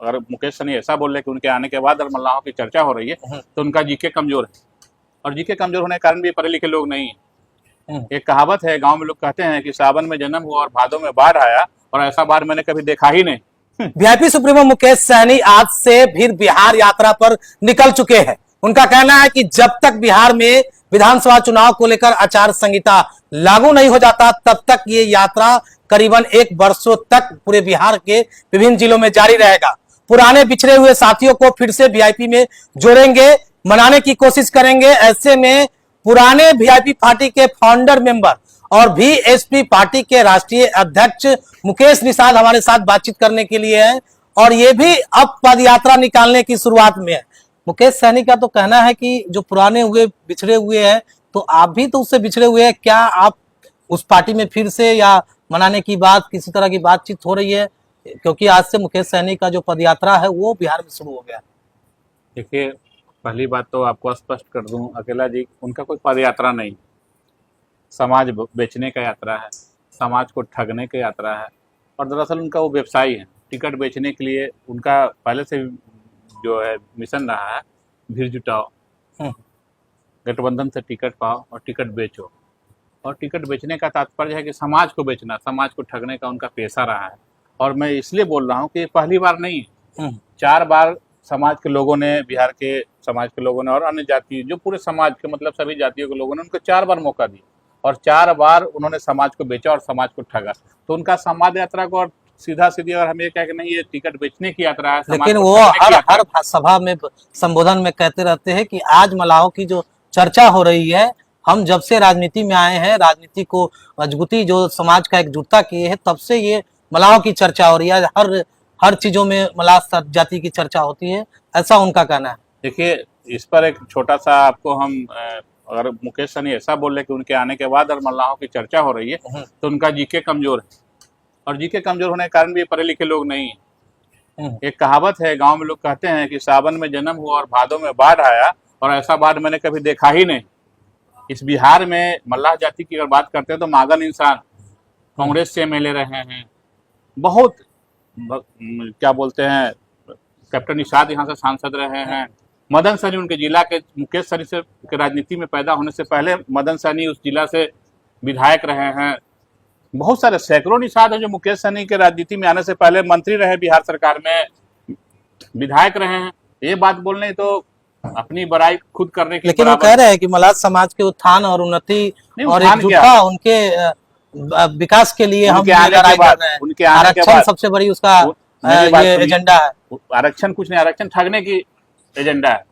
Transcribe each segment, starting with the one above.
अगर मुकेश सहनी ऐसा बोल रहे कि उनके आने के बाद अगर मल्लाहों की चर्चा हो रही है तो उनका जीके कमजोर है, और जीके कमजोर होने के कारण भी पढ़े लिखे लोग नहीं है। एक कहावत है, गांव में लोग कहते हैं कि सावन में जन्म हुआ और भादों में बाढ़ आया, और ऐसा बाढ़ मैंने कभी देखा ही नहीं। वीआईपी सुप्रीमो मुकेश सहनी आज से फिर बिहार यात्रा पर निकल चुके हैं। उनका कहना है कि जब तक बिहार में विधानसभा चुनाव को लेकर आचार संहिता लागू नहीं हो जाता तब तक ये यात्रा करीबन 1 वर्षों तक पूरे बिहार के विभिन्न जिलों में जारी रहेगा। पुराने बिछड़े हुए साथियों को फिर से वीआईपी में जोड़ेंगे, मनाने की कोशिश करेंगे। ऐसे में पुराने वीआईपी पार्टी के फाउंडर मेंबर और वीएसपी पार्टी के राष्ट्रीय अध्यक्ष मुकेश निषाद हमारे साथ बातचीत करने के लिए हैं, और ये भी अब पद यात्रा निकालने की शुरुआत में है। मुकेश सहनी का तो कहना है कि जो पुराने हुए बिछड़े हुए हैं, तो आप भी तो उससे बिछड़े हुए हैं, क्या आप उस पार्टी में फिर से या मनाने की बात, किसी तरह की बातचीत हो रही है? क्योंकि आज से मुकेश सहनी का जो पदयात्रा है वो बिहार में शुरू हो गया। देखिए, पहली बात तो आपको स्पष्ट कर दूं, अकेला जी उनका कोई पदयात्रा नहीं, समाज बेचने का यात्रा है, समाज को ठगने की यात्रा है। और दरअसल उनका वो व्यवसाय है, टिकट बेचने के लिए उनका पहले से जो है मिशन रहा है, भीड़ जुटाओ, गठबंधन से टिकट पाओ और टिकट बेचो। और टिकट बेचने का तात्पर्य है कि समाज को बेचना, समाज को ठगने का उनका पेशा रहा है। और मैं इसलिए बोल रहा हूँ कि ये पहली बार नहीं है, 4 बार समाज के लोगों ने, बिहार के समाज के लोगों ने और अन्य जाति, जो पूरे समाज के मतलब सभी जातियों के लोगों ने उनको 4 बार मौका दिया, और 4 बार उन्होंने समाज को बेचा और समाज को ठगा। तो उनका समाज यात्रा को और सीधा सीधी अगर हम ये कहें कि नहीं ये टिकट बेचने की यात्रा है, लेकिन वो हर सभा में संबोधन में कहते रहते हैं कि आज मलाहों की जो चर्चा हो रही है, हम जब से राजनीति में आए हैं, राजनीति को मजबूती जो समाज का एकजुटता किए है, तब से ये मलाहों की चर्चा हो रही है। हर चीजों में मलाह जाति की चर्चा होती है, ऐसा उनका कहना है। देखिए, इस पर एक छोटा सा आपको हम अगर मुकेश सहनी ऐसा बोल रहे कि उनके आने के बाद अगर मल्लाहों की चर्चा हो रही है तो उनका जीके कमजोर है, और जीके कमजोर होने के कारण भी पढ़े लिखे लोग नहीं है। एक कहावत है, गांव में लोग कहते हैं कि सावन में जन्म हुआ और भादों में बाढ़ आया, और ऐसा बाढ़ मैंने कभी देखा ही नहीं। इस बिहार में मल्लाह जाति की अगर बात करते हैं तो मागन इंसान कांग्रेस से एमएलए रहे हैं, बहुत क्या बोलते हैं, कैप्टन निषाद यहाँ से सांसद रहे हैं, मदन सहनी उनके जिला के, मुकेश सहनी से के राजनीति में पैदा होने से पहले मदन सहनी उस जिला से विधायक रहे हैं। बहुत सारे सैकड़ों निषाद हैं जो मुकेश सहनी के राजनीति में आने से पहले मंत्री रहे, बिहार सरकार में विधायक रहे हैं। ये बात बोलने तो अपनी बड़ाई खुद करने की, लेकिन वो कह रहे हैं कि मलाह समाज के उत्थान और उन्नति और एकजुटता, उनके विकास के लिए हम लड़ाई कर रहे हैं। उनके आरक्षण सबसे बड़ी उसका ये एजेंडा है। आरक्षण कुछ नहीं, आरक्षण ठगने की एजेंडा है।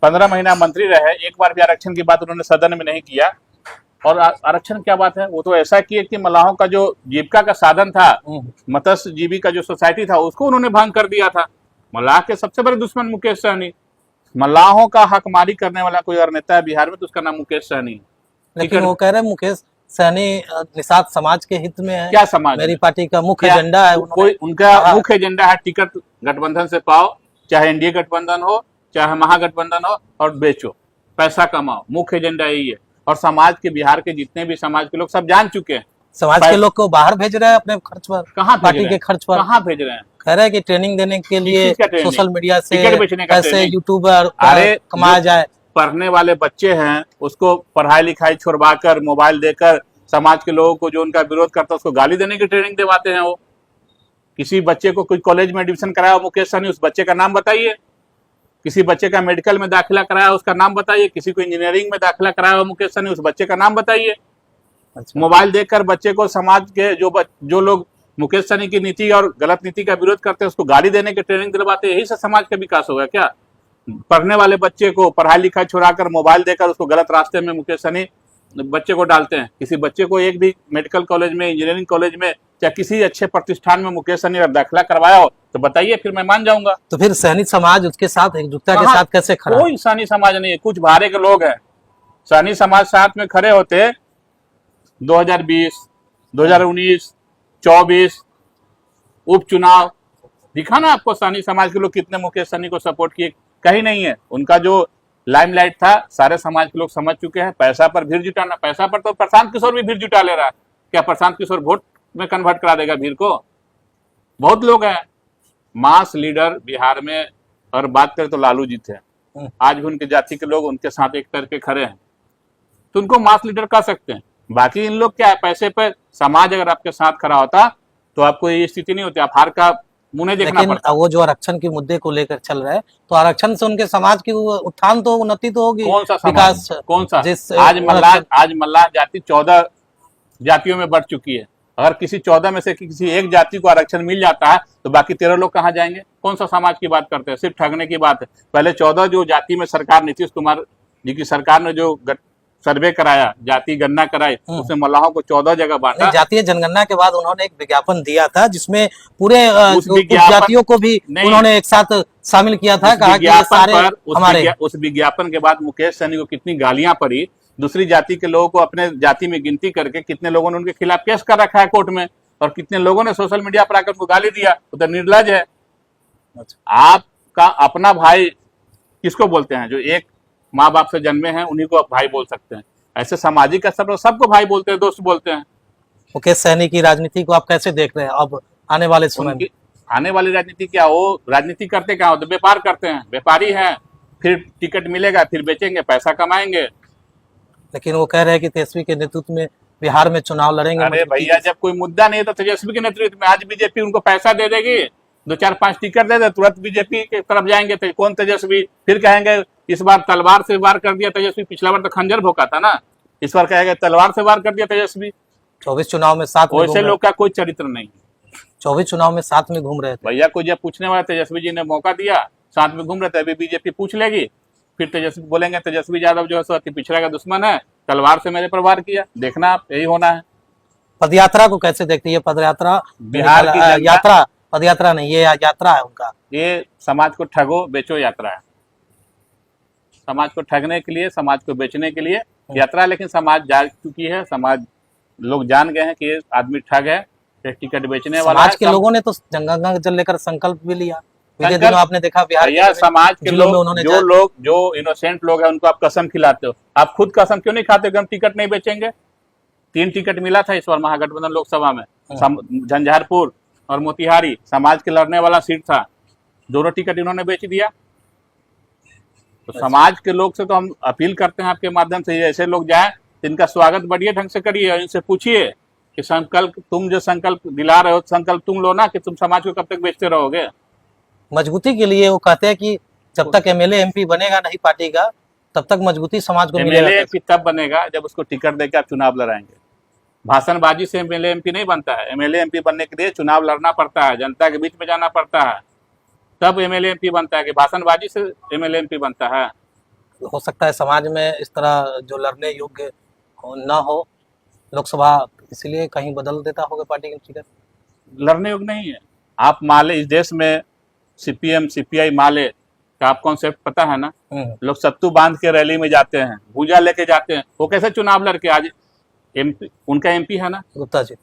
15 महीना मंत्री रहे, एक बार भी आरक्षण की बात उन्होंने सदन में नहीं किया। और आरक्षण क्या बात है, वो तो ऐसा किए कि मल्लाहों का जो जीविका का साधन था, मत्स्य जीवी का जो सोसाइटी था, उसको उन्होंने भंग कर दिया था। मल्लाह के सबसे बड़े दुश्मन मुकेश सहनी। मल्लाहों का हकमारी करने वाला कोई और नेता है बिहार में तो उसका नाम मुकेश सहनी है। लेकिन वो कह रहे हैं मुकेश सहनी निषाद समाज के हित में है। क्या समाज? मेरी पार्टी का मुख्य एजेंडा है। कोई उनका मुख्य एजेंडा है टिकट गठबंधन से पाओ, चाहे एनडीए गठबंधन हो, चाहे महागठबंधन हो, और बेचो, पैसा कमाओ। मुख्य एजेंडा यही है। और समाज के, बिहार के जितने भी समाज के लोग सब जान चुके हैं। समाज के लोग को बाहर भेज रहे हैं अपने खर्च पर, कहाँ पार्टी के खर्च पर कहाँ भेज रहे हैं? कह रहे हैं कि ट्रेनिंग देने के लिए सोशल मीडिया से कैसे यूट्यूबर कमाया जाए। पढ़ने वाले बच्चे हैं, उसको पढ़ाई लिखाई छुड़वा कर, मोबाइल देकर समाज के लोगों को जो उनका विरोध करता है उसको गाली देने की ट्रेनिंग दिलवाते हैं। वो किसी बच्चे को कोई कॉलेज में एडमिशन कराया मुकेश सहनी, उस बच्चे का नाम बताइए। किसी बच्चे का मेडिकल में दाखिला कराया, उसका नाम बताइए। किसी को इंजीनियरिंग में दाखिला कराया मुकेश सहनी, उस बच्चे का नाम बताइए। मोबाइल देखकर बच्चे को, समाज के जो लोग मुकेश सहनी की नीति और गलत नीति का विरोध करते हैं उसको गाली देने की ट्रेनिंग दिलवाते हैं। यही से समाज का विकास होगा क्या? पढ़ने वाले बच्चे को पढ़ाई लिखाई छुड़ाकर, मोबाइल देकर उसको गलत रास्ते में मुकेश सहनी बच्चे को डालते हैं। किसी बच्चे को एक भी मेडिकल कॉलेज में, इंजीनियरिंग कॉलेज में, या किसी अच्छे प्रतिष्ठान में मुकेश सहनी अगर दाखिला करवाया हो तो बताइए, फिर मैं मान जाऊंगा। तो फिर सहनी समाज उसके साथ एकजुटता के साथ कैसे खड़ा? कोई सहनी समाज नहीं है, कुछ भारे के लोग हैं। सहनी समाज साथ में खड़े होते 2020, 2019, 24 उपचुनाव, दिखा ना आपको सहनी समाज के लोग कितने मुकेश सहनी को सपोर्ट किए? कहीं नहीं है। उनका जो लाइमलाइट था सारे समाज के लोग समझ चुके हैं। पैसा पर भीड़ जुटाना, पैसा पर तो प्रशांत किशोर भी भीड़ जुटा ले रहा है। क्या प्रशांत किशोर वोट में कन्वर्ट करा देगा भीड़ को? बहुत लोग हैं। मास लीडर बिहार में अगर बात करें तो लालू जी थे। आज भी उनके जाति के लोग उनके साथ एक करके खड़े हैं, तो उनको मास लीडर कह सकते हैं। बाकी इन लोग क्या है, पैसे पे समाज अगर आपके साथ खड़ा होता तो आपको ये स्थिति नहीं होती, आप हार का मुंह नहीं देखना लेकिन पड़ता। वो जो आरक्षण के मुद्दे को लेकर चल रहा है, तो आरक्षण से उनके समाज की उत्थान तो उन्नति तो होगी, कौन सा विकास। समाज, कौन सा? जिस आज मल्लाह जाति 14 जातियों में बढ़ चुकी है। अगर किसी 14 में से किसी एक जाति को आरक्षण मिल जाता है तो बाकी 13 लोग कहाँ जाएंगे? कौन सा समाज की बात करते हैं? सिर्फ ठगने की बात है। पहले 14 जो जाति में सरकार, नीतीश कुमार जी की सरकार ने जो सर्वे कराया, जाति गणना कराई, उसमें मल्लाहों को 14 जगह बांटा। जातीय जनगणना के बाद उन्होंने एक विज्ञापन दिया था जिसमें पूरे उस विज्ञापन- जातियों को भी उन्होंने एक साथ शामिल किया था। कहा कि ये सारे हमारे। उस विज्ञापन के बाद मुकेश सहनी को कितनी गालियां पड़ी, दूसरी जाति के लोगों को अपने जाति में गिनती करके कितने लोगों ने उनके खिलाफ केस कर रखा है कोर्ट में, और कितने लोगों ने सोशल मीडिया पर आकर उनको गाली दिया। वो तो निर्लज है। आपका अपना भाई किसको बोलते हैं? जो एक माँ बाप से जन्मे हैं उन्हीं को आप भाई बोल सकते हैं। ऐसे सामाजिक स्तर पर सबको भाई बोलते हैं, दोस्त बोलते हैं। मुकेश सहनी की राजनीति को आप कैसे देख रहे हैं अब आने वाले समय में? आने वाली राजनीति क्या, वो राजनीति करते क्या हो, तो व्यापार करते हैं, व्यापारी हैं। फिर टिकट मिलेगा, फिर बेचेंगे, पैसा कमाएंगे। लेकिन वो कह रहे हैं कि तेजस्वी के नेतृत्व में बिहार में चुनाव लड़ेंगे। अरे भैया, जब कोई मुद्दा नहीं है तो तेजस्वी के नेतृत्व में आज बीजेपी उनको पैसा दे देगी, 2-4-5 टिकट दे दे, तुरंत बीजेपी की तरफ जाएंगे। तो कौन तेजस्वी? फिर कहेंगे इस बार तलवार से वार कर दिया तेजस्वी, पिछला बार तो खंजर भोंका था ना, इस बार कहेंगे तलवार से वार कर दिया तेजस्वी। 24 चुनाव में साथ में वैसे लोग का कोई चरित्र नहीं। 24 चुनाव में साथ में घूम रहे थे भैया। कोई जब पूछने वाला, तेजस्वी जी ने मौका दिया, साथ में घूम रहे थे, अभी बीजेपी पूछ लेगी, फिर तेजस्वी बोलेंगे तेजस्वी यादव जो है सो अति पिछड़ा का दुश्मन है, तलवार से मेरे पर वार किया। देखना आप, यही होना है। पदयात्रा को कैसे देखती है? पदयात्रा बिहार की यात्रा, पदयात्रा नहीं, ये यात्रा है उनका। ये समाज को ठगो बेचो यात्रा है। समाज को ठगने के लिए, समाज को बेचने के लिए यात्रा। लेकिन समाज जाग चुकी है, समाज लोग जान गए हैं कि ये आदमी ठग है, टिकट बेचने वाला है। समाज के लोगों ने तो गंगा जल लेकर संकल्प भी लिया। पिछले दिनों आपने देखा बिहार भैया, समाज के लोग जो इनोसेंट लोग हैं उनको आप कसम खिलाते हो। आप खुद कसम क्यों नहीं खाते कि हम टिकट नहीं बेचेंगे? 3 टिकट मिला था इस बार महागठबंधन लोकसभा में, झंझारपुर और मोतिहारी। समाज के लड़ने वाला सीट था, दोनों टिकट इन्होंने बेच दिया। तो समाज के लोग से तो हम अपील करते हैं आपके माध्यम से, ऐसे लोग जाएं, इनका स्वागत बढ़िया ढंग से करिए और इनसे पूछिए कि संकल्प, तुम जो संकल्प दिला रहे हो, संकल्प तुम लो ना, कि तुम समाज को कब तक बेचते रहोगे। मजबूती के लिए वो कहते हैं कि जब तक एमएलए एमपी बनेगा नहीं पार्टी का, तब तक मजबूती समाज को मिलेगा। एमएलए एमपी तब बनेगा जब उसको टिकट देकर आप चुनाव लड़ाएंगे। भाषणबाजी से एमएलए एमपी नहीं बनता है। एमएलए एमपी बनने के लिए चुनाव लड़ना पड़ता है, जनता के बीच में जाना पड़ता है, तब एमएलए एमपी बनता है। कि भाषणबाजी से एमएलए एमपी बनता है? हो सकता है समाज में इस तरह जो लड़ने योग्य न हो लोकसभा, इसलिए कहीं बदल देता होगा पार्टी की टिकट। लड़ने योग्य नहीं है। आप माले, इस देश में सीपीएम सीपीआई माले का आप कॉन्सेप्ट पता है ना? लोग सत्तू बांध के रैली में जाते हैं, भूजा लेके जाते हैं, वो कैसे चुनाव लड़के आज एमपी, उनका एमपी है ना गुप्ता जी,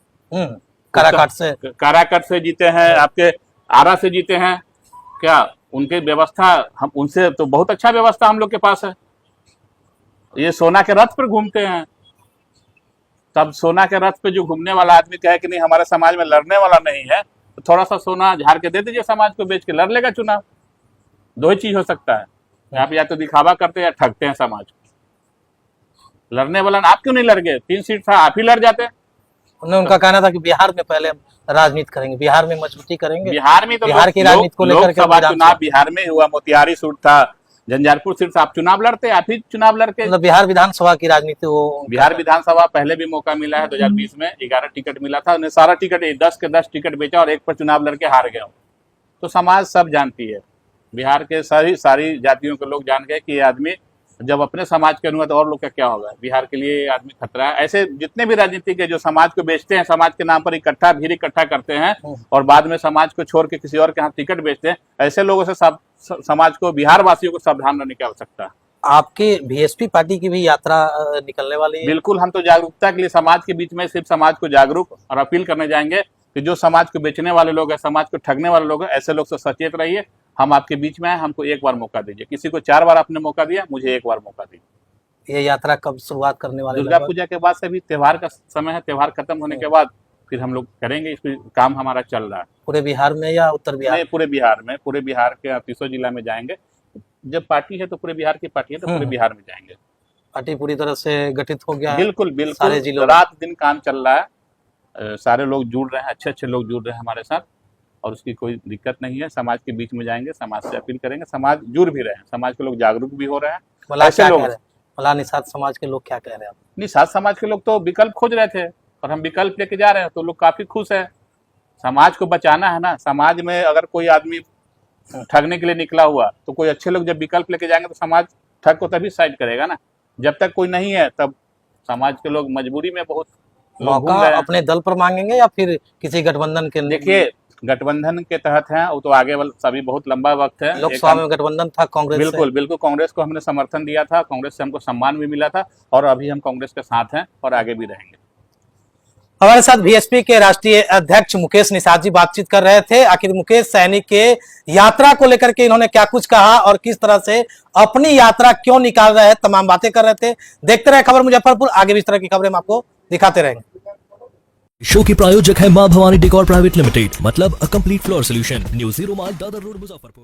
काराकाट से जीते हैं, आपके आरा से जीते हैं। क्या उनकी व्यवस्था, हम उनसे तो बहुत अच्छा व्यवस्था हम लोग के पास है। ये सोना के रथ पर घूमते हैं, तब सोना के रथ पे जो घूमने वाला आदमी कहे कि नहीं हमारे समाज में लड़ने वाला नहीं है, तो थोड़ा सा सोना झाड़ के दे दीजिए, समाज को बेच के लड़ लेगा चुनाव। 2 ही चीज हो सकता है, आप या तो दिखावा करते हैं या ठगते हैं समाज को। लड़ने वाला आप क्यों नहीं लड़ गए? 3 सीट था, आप ही लड़ जाते। उनका कहना था कि बिहार में पहले राजनीति करेंगे, बिहार में मजबूती करेंगे। बिहार में तो बिहार की राजनीति को लेकर लोकसभा चुनाव बिहार में हुआ, मोतिहारी सीट था, झंझारपुर सीट से आप चुनाव लड़ते, आप ही चुनाव लड़के। मतलब बिहार विधानसभा की राजनीति, वो बिहार विधानसभा पहले भी मौका मिला है, 2020 में 11 टिकट मिला था, उन्हें सारा टिकट 10 के 10 टिकट बेचा और 1 पर चुनाव लड़के हार गए। तो समाज सब जानती है, बिहार के सारी जातियों के लोग जान गए कि ये आदमी जब अपने समाज के अनुमत और लोग का क्या होगा। बिहार के लिए आदमी खतरा है। ऐसे जितने भी राजनीतिक है जो समाज को बेचते हैं, समाज के नाम पर भीड़ इकट्ठा करते हैं और बाद में समाज को छोड़ के किसी और के यहाँ टिकट बेचते हैं, ऐसे लोगों से समाज को, बिहार वासियों को सावधान रहने की आवश्यकता है। आपके बीएसपी पार्टी की भी यात्रा निकलने वाली है? बिल्कुल, हम तो जागरूकता के लिए समाज के बीच में सिर्फ समाज को जागरूक और अपील करने जाएंगे कि जो समाज को बेचने वाले लोग हैं, समाज को ठगने वाले लोग हैं, ऐसे लोग से सचेत रहिए। हम आपके बीच में आए, हमको एक बार मौका दीजिए। किसी को 4 बार आपने मौका दिया, मुझे 1 बार मौका दीजिए। ये यात्रा कब शुरुआत करने वाले? दुर्गा पूजा के बाद से भी त्योहार का समय है, त्योहार खत्म होने के बाद फिर हम लोग करेंगे। इस पे काम हमारा चल रहा है पूरे बिहार में या उत्तर बिहार? नहीं, पूरे बिहार में, पूरे बिहार के 30 जिला में जाएंगे। जब पार्टी है तो पूरे बिहार की पार्टी है तो पूरे बिहार में जाएंगे। पार्टी पूरी तरह से गठित हो गया है? बिल्कुल सारे बिल्कुल, जिलों में? रात दिन काम चल रहा है। सारे लोग जुड़ रहे हैं, अच्छे अच्छे लोग जुड़ रहे हैं हमारे साथ, और उसकी कोई दिक्कत नहीं है। समाज के बीच में जाएंगे, समाज से अपील करेंगे, समाज जुड़ भी रहे हैं, समाज के लोग जागरूक भी हो रहे हैं। भला ऐसे क्या लोग कह रहे हैं? भला निषाद समाज के लोग क्या कह रहे हैं? आप निषाद समाज के लोग तो विकल्प खोज रहे थे और हम विकल्प लेके जा रहे हैं, तो लोग काफी खुश है। समाज को बचाना है ना। समाज में अगर कोई आदमी ठगने के लिए निकला हुआ, तो कोई अच्छे लोग जब विकल्प लेके जाएंगे तो समाज ठग को तभी साइड करेगा ना। जब तक कोई नहीं है तब समाज के लोग मजबूरी में बहुत लोग घूम मौका रहे हैं। अपने दल पर मांगेंगे या फिर किसी गठबंधन के? देखिए, गठबंधन के तहत है वो तो आगे वाला अभी बहुत लंबा वक्त है। लोकसभा में गठबंधन था कांग्रेस से। बिल्कुल बिल्कुल, कांग्रेस को हमने समर्थन दिया था, कांग्रेस से हमको सम्मान भी मिला था, और अभी हम कांग्रेस के साथ हैं और आगे भी रहेंगे। हमारे साथ बीएसपी के राष्ट्रीय अध्यक्ष मुकेश निषाद जी बातचीत कर रहे थे। आखिर मुकेश सैनी के यात्रा को लेकर के इन्होंने क्या कुछ कहा और किस तरह से अपनी यात्रा क्यों निकाल रहे हैं, तमाम बातें कर रहे थे। देखते रहे खबर मुजफ्फरपुर, आगे भी इस तरह की खबरें हम आपको दिखाते रहेंगे। शो की प्रायोजक है मां भवानी डेकोर प्राइवेट लिमिटेड, मतलब a complete floor solution, mu zero मार्ग, दादर रोड, मुजफ्फरपुर।